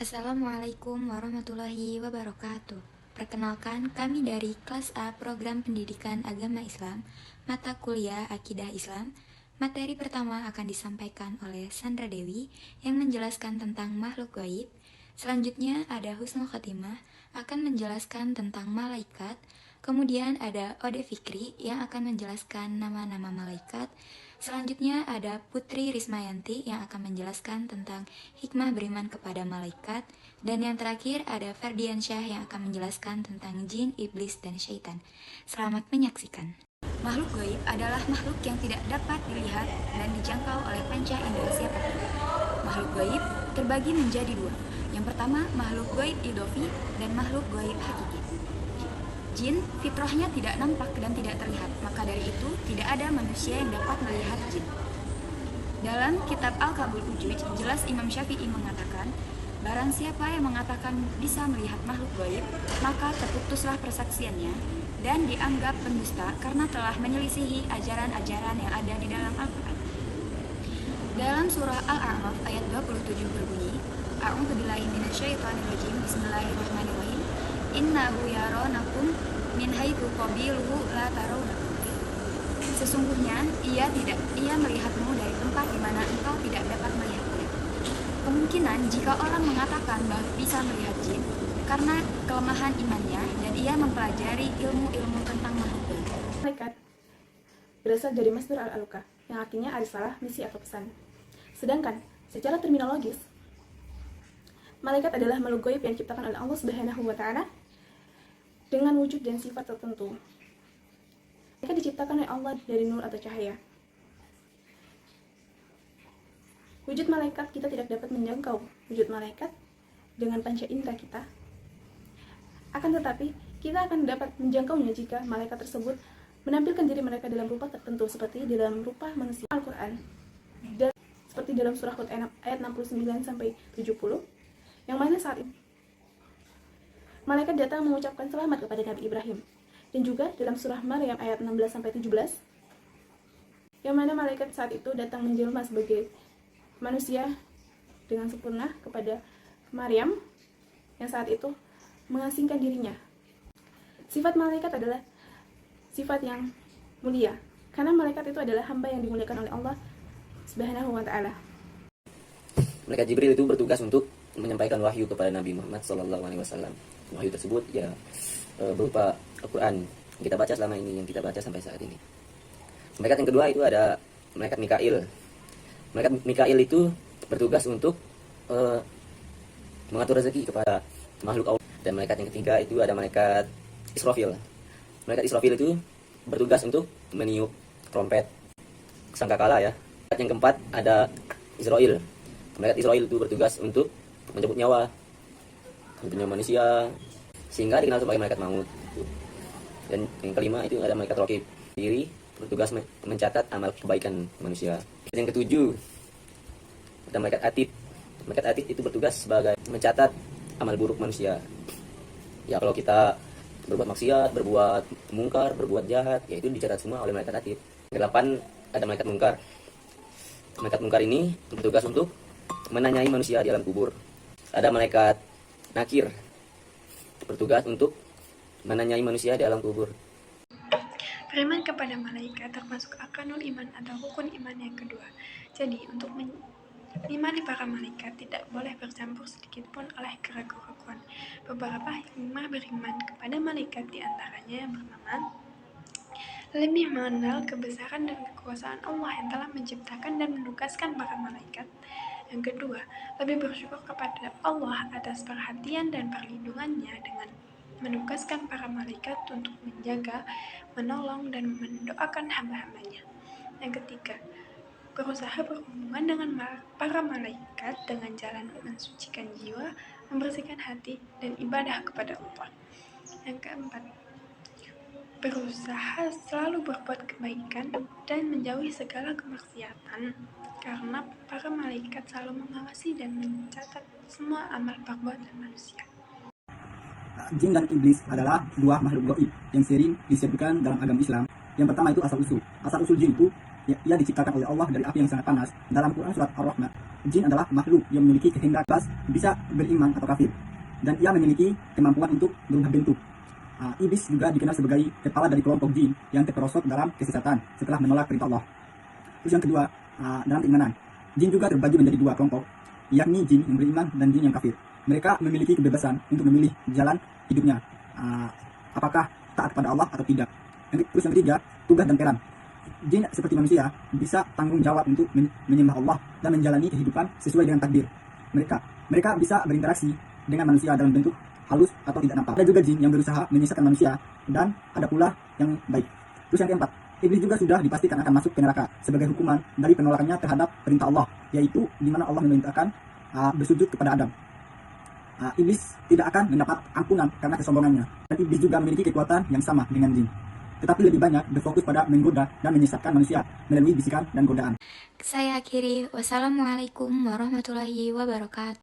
Assalamualaikum warahmatullahi wabarakatuh. Perkenalkan, kami dari kelas A Program Pendidikan Agama Islam, mata kuliah Akidah Islam. Materi pertama akan disampaikan oleh Sandra Dewi yang menjelaskan tentang makhluk gaib. Selanjutnya ada Husnul Khotimah akan menjelaskan tentang malaikat. Kemudian ada Ode Fikri yang akan menjelaskan nama-nama malaikat. Selanjutnya ada Putri Rismayanti yang akan menjelaskan tentang hikmah beriman kepada malaikat. Dan yang terakhir ada Ferdiansyah yang akan menjelaskan tentang jin, iblis, dan syaitan. Selamat menyaksikan. Makhluk gaib adalah makhluk yang tidak dapat dilihat dan dijangkau oleh panca indera siapapun. Makhluk gaib terbagi menjadi dua. Yang pertama, makhluk gaib idofi dan makhluk gaib hakiki. Jin fitrahnya tidak nampak dan tidak terlihat, maka dari itu tidak ada manusia yang dapat melihat jin. Dalam kitab Al-Kabul Ujuj, jelas Imam Syafi'i mengatakan, barang siapa yang mengatakan bisa melihat makhluk gaib, maka terputuslah persaksiannya dan dianggap pendusta karena telah menyelisihi ajaran-ajaran yang ada di dalam Al-Quran. Dalam surah Al-A'raf ayat 27 berbunyi, A'udzubillahi minasyaitonirrajim, Bismillahirrahmanirrahim. Innahu yaronakum min haitsu qabiluhu la tarawnakum. Sesungguhnya ia melihatmu dari tempat di mana engkau tidak dapat melihatnya. Kemungkinan jika orang mengatakan bahwa bisa melihat jin karena kelemahan imannya dan ia mempelajari ilmu-ilmu tentang makhluk. Malaikat berasal dari masdar al-aluka yang artinya risalah, misi atau pesan. Sedangkan secara terminologis, malaikat adalah makhluk gaib yang diciptakan oleh Allah Subhanahu wa taala dengan wujud dan sifat tertentu. Mereka diciptakan oleh Allah dari nur atau cahaya. Wujud malaikat kita tidak dapat menjangkau wujud malaikat dengan panca indera kita. Akan tetapi, kita akan dapat menjangkaunya jika malaikat tersebut menampilkan diri mereka dalam rupa tertentu seperti dalam rupa manusia. Al-Quran dan seperti dalam surah Hud ayat 69 sampai 70 yang mana saat itu malaikat datang mengucapkan selamat kepada Nabi Ibrahim, dan juga dalam surah Maryam ayat 16-17 yang mana malaikat saat itu datang menjelma sebagai manusia dengan sempurna kepada Maryam yang saat itu mengasingkan dirinya. Sifat malaikat adalah sifat yang mulia karena malaikat itu adalah hamba yang dimuliakan oleh Allah Subhanahu wa taala. Malaikat Jibril itu bertugas untuk menyampaikan wahyu kepada Nabi Muhammad SAW. Wahyu tersebut berupa Al-Quran yang kita baca selama ini, yang kita baca sampai saat ini. Malaikat yang kedua itu ada malaikat Mikail. Malaikat Mikail itu bertugas untuk mengatur rezeki kepada makhluk Allah. Dan malaikat yang ketiga itu ada malaikat Israfil. Malaikat Israfil itu bertugas untuk meniup trompet sangkakala ya. Malaikat yang keempat ada Israel. Malaikat Israel itu bertugas untuk menjemput nyawa manusia sehingga dikenal sebagai malaikat maut. Dan yang kelima itu ada malaikat Raqib, diri bertugas mencatat amal kebaikan manusia. Yang ketujuh ada malaikat Atid. Malaikat Atid itu bertugas sebagai mencatat amal buruk manusia. Ya kalau kita berbuat maksiat, berbuat mungkar, berbuat jahat, ya itu dicatat semua oleh malaikat Atid. Yang kedelapan ada malaikat Mungkar. Malaikat Mungkar ini bertugas untuk menanyai manusia di alam kubur. Ada malaikat Nakir, bertugas untuk menanyai manusia di alam kubur. Beriman kepada malaikat termasuk arkanul iman atau rukun iman yang kedua. Jadi, untuk mengimani para malaikat tidak boleh bercampur sedikit pun oleh keraguan-keraguan. Beberapa hikmah beriman kepada malaikat diantaranya yang pertama, lebih mengenal kebesaran dan kekuasaan Allah yang telah menciptakan dan menugaskan para malaikat. Yang kedua, lebih bersyukur kepada Allah atas perhatian dan perlindungannya dengan menugaskan para malaikat untuk menjaga, menolong, dan mendoakan hamba-hambanya. Yang ketiga, berusaha berhubungan dengan para malaikat dengan jalan mensucikan jiwa, membersihkan hati, dan ibadah kepada Allah. Yang keempat, berusaha selalu berbuat kebaikan dan menjauhi segala kemaksiatan, karena para malaikat selalu mengawasi dan mencatat semua amal perbuatan manusia. Jin dan iblis adalah dua makhluk gaib yang sering disebutkan dalam agama Islam. Yang pertama itu asal-usul. Asal-usul jin itu Ia diciptakan oleh Allah dari api yang sangat panas. Dalam Quran surat Ar-Rahman, jin adalah makhluk yang memiliki kehendak bebas, bisa beriman atau kafir, dan ia memiliki kemampuan untuk berubah bentuk. Iblis juga dikenal sebagai kepala dari kelompok jin yang terperosok dalam kesesatan setelah menolak perintah Allah. Terus yang kedua, dalam keimanan, jin juga terbagi menjadi dua kelompok, yakni jin yang beriman dan jin yang kafir. Mereka memiliki kebebasan untuk memilih jalan hidupnya, apakah taat pada Allah atau tidak. Terus yang ketiga, tugas dan peran. Jin seperti manusia bisa tanggung jawab untuk menyembah Allah dan menjalani kehidupan sesuai dengan takdir mereka bisa berinteraksi dengan manusia dalam bentuk halus atau tidak nampak. Ada juga jin yang berusaha menyesatkan manusia, dan ada pula yang baik. Terus yang keempat, iblis juga sudah dipastikan akan masuk ke neraka sebagai hukuman dari penolakannya terhadap perintah Allah, yaitu di mana Allah memerintahkan bersujud kepada Adam. Iblis tidak akan mendapat ampunan karena kesombongannya, dan iblis juga memiliki kekuatan yang sama dengan jin, tetapi lebih banyak berfokus pada menggoda dan menyesatkan manusia melalui bisikan dan godaan. Saya akhiri. Wassalamualaikum warahmatullahi wabarakatuh.